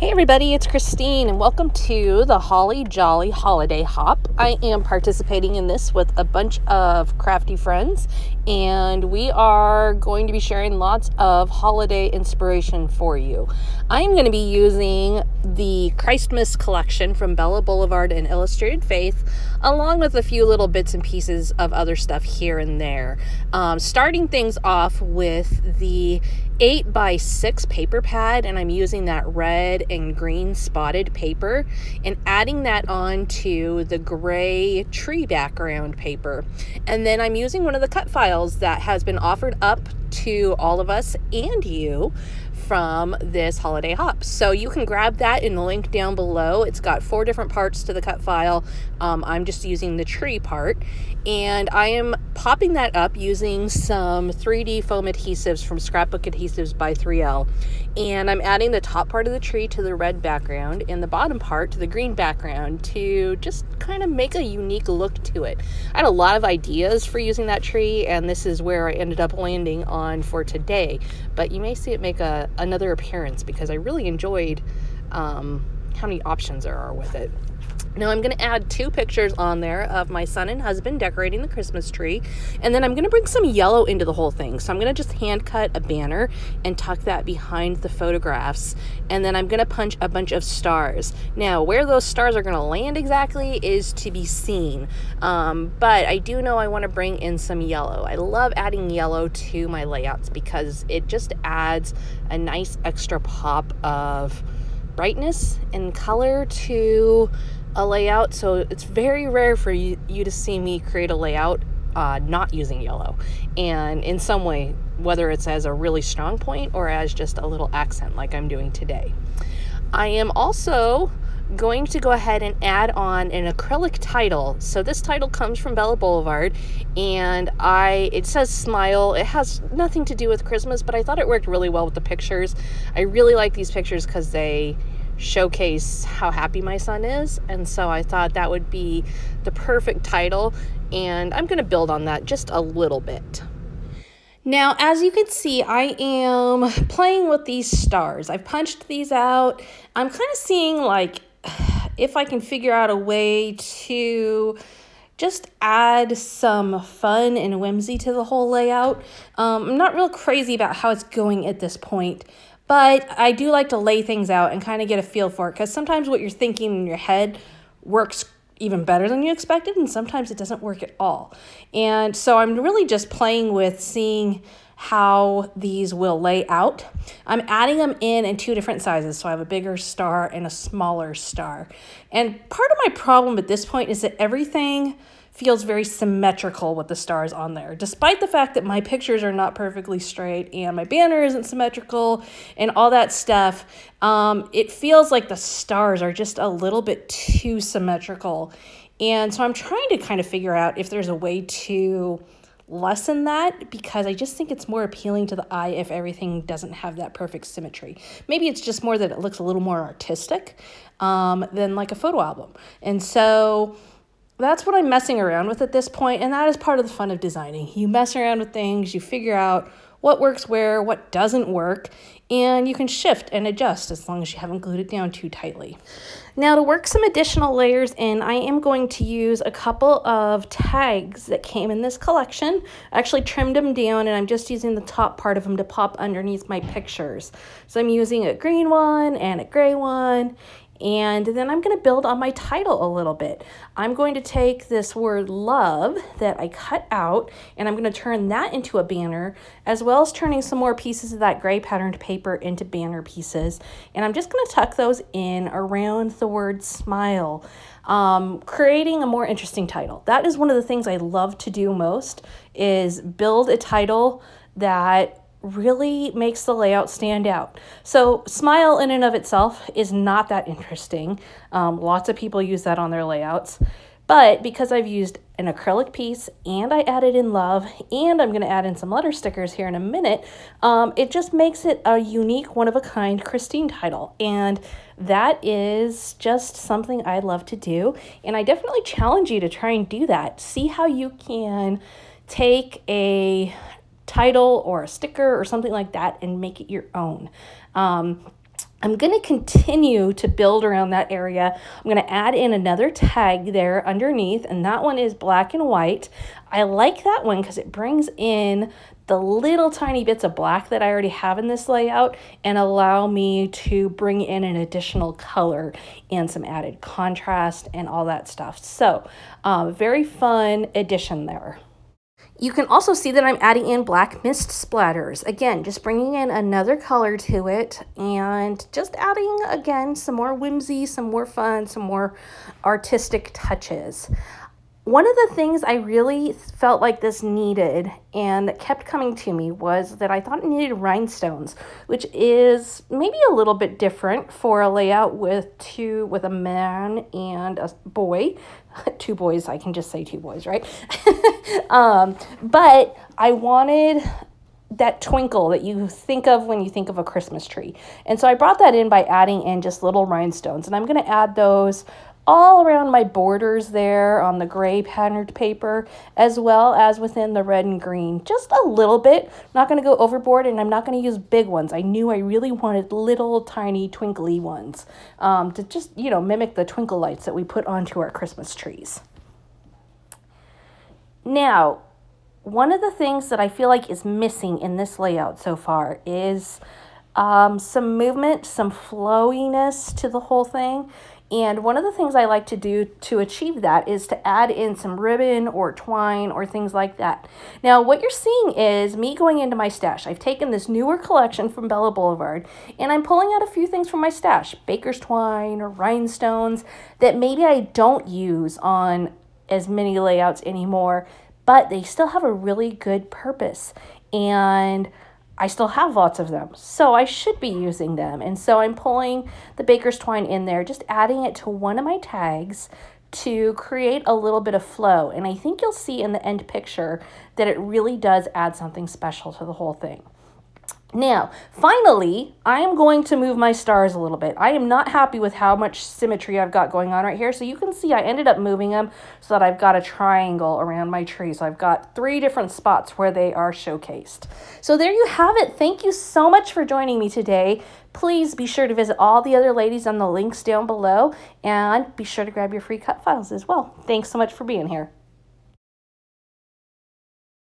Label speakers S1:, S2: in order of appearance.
S1: Hey everybody, it's Christine and welcome to the Holly Jolly Holiday Hop. I am participating in this with a bunch of crafty friends and we are going to be sharing lots of holiday inspiration for you. I am going to be using the Christmas collection from Bella Boulevard and Illustrated Faith, along with a few little bits and pieces of other stuff here and there. Starting things off with the 8x6 paper pad, and I'm using that red and green spotted paper and adding that onto the gray tree background paper. And then I'm using one of the cut files that has been offered up to all of us and you from this holiday hop. So you can grab that in the link down below. It's got 4 different parts to the cut file. I'm just using the tree part, and I am popping that up using some 3D foam adhesives from Scrapbook Adhesives by 3L. And I'm adding the top part of the tree to the red background and the bottom part to the green background to just kind of make a unique look to it. I had a lot of ideas for using that tree, and this is where I ended up landing on for today. But you may see it make another appearance because I really enjoyed how many options there are with it. Now I'm going to add 2 pictures on there of my son and husband decorating the Christmas tree, and then I'm going to bring some yellow into the whole thing. So I'm going to just hand cut a banner and tuck that behind the photographs, and then I'm going to punch a bunch of stars. Now where those stars are going to land exactly is to be seen, but I do know I want to bring in some yellow. I love adding yellow to my layouts because it just adds a nice extra pop of brightness and color to a layout. So it's very rare for you to see me create a layout not using yellow, and in some way, whether it's as a really strong point or as just a little accent like I'm doing today. I am also going to go ahead and add on an acrylic title. So this title comes from Bella Boulevard, and it says smile. It has nothing to do with Christmas, but I thought it worked really well with the pictures. I really like these pictures because they showcase how happy my son is, and so I thought that would be the perfect title, and I'm going to build on that just a little bit. Now, as you can see, I am playing with these stars. I've punched these out. I'm kind of seeing like if I can figure out a way to just add some fun and whimsy to the whole layout. I'm not real crazy about how it's going at this point, but I do like to lay things out and kind of get a feel for it, because sometimes what you're thinking in your head works even better than you expected, and sometimes it doesn't work at all. And so I'm really just playing with seeing how these will lay out. I'm adding them in 2 different sizes, so I have a bigger star and a smaller star. And part of my problem at this point is that everything feels very symmetrical with the stars on there, despite the fact that my pictures are not perfectly straight and my banner isn't symmetrical and all that stuff. It feels like the stars are just a little bit too symmetrical. And so I'm trying to kind of figure out if there's a way to lessen that, because I just think it's more appealing to the eye if everything doesn't have that perfect symmetry. Maybe it's just more that it looks a little more artistic than like a photo album. And so that's what I'm messing around with at this point, and that is part of the fun of designing. You mess around with things, you figure out what works where, what doesn't work, and you can shift and adjust as long as you haven't glued it down too tightly. Now, to work some additional layers in, I am going to use a couple of tags that came in this collection. I actually trimmed them down, and I'm just using the top part of them to pop underneath my pictures. So I'm using a green one and a gray one, and then I'm going to build on my title a little bit. I'm going to take this word love that I cut out, and I'm going to turn that into a banner, as well as turning some more pieces of that gray patterned paper into banner pieces. And I'm just going to tuck those in around the word smile, creating a more interesting title. That is one of the things I love to do most, is build a title that really makes the layout stand out. So smile in and of itself is not that interesting. Lots of people use that on their layouts, but because I've used an acrylic piece and I added in love, and I'm going to add in some letter stickers here in a minute, it just makes it a unique, one-of-a-kind Christine title, and that is just something I love to do, and I definitely challenge you to try and do that. See how you can take a title or a sticker or something like that and make it your own. I'm going to continue to build around that area. I'm going to add in another tag there underneath, and that one is black and white. I like that one because it brings in the little tiny bits of black that I already have in this layout and allow me to bring in an additional color and some added contrast and all that stuff. So very fun addition there. You can also see that I'm adding in black mist splatters. Again, just bringing in another color to it and just adding, again, some more whimsy, some more fun, some more artistic touches. One of the things I really felt like this needed and that kept coming to me was that I thought it needed rhinestones, which is maybe a little bit different for a layout with a man and a boy. Two boys, I can just say two boys, right? But I wanted that twinkle that you think of when you think of a Christmas tree. And so I brought that in by adding in just little rhinestones. And I'm going to add those all around my borders there on the gray patterned paper, as well as within the red and green, just a little bit. I'm not going to go overboard, and I'm not going to use big ones. I knew I really wanted little tiny twinkly ones to just, mimic the twinkle lights that we put onto our Christmas trees. Now, one of the things that I feel like is missing in this layout so far is some movement, some flowiness to the whole thing. And one of the things I like to do to achieve that is to add in some ribbon or twine or things like that. Now, what you're seeing is me going into my stash. I've taken this newer collection from Bella Boulevard, and I'm pulling out a few things from my stash, baker's twine or rhinestones that maybe I don't use on as many layouts anymore, but they still have a really good purpose. And I still have lots of them, so I should be using them. And so I'm pulling the baker's twine in there, just adding it to one of my tags to create a little bit of flow. And I think you'll see in the end picture that it really does add something special to the whole thing. Now, finally, I am going to move my stars a little bit. I am not happy with how much symmetry I've got going on right here. So you can see I ended up moving them so that I've got a triangle around my tree. So I've got 3 different spots where they are showcased. So there you have it. Thank you so much for joining me today. Please be sure to visit all the other ladies on the links down below, and be sure to grab your free cut files as well. Thanks so much for being here.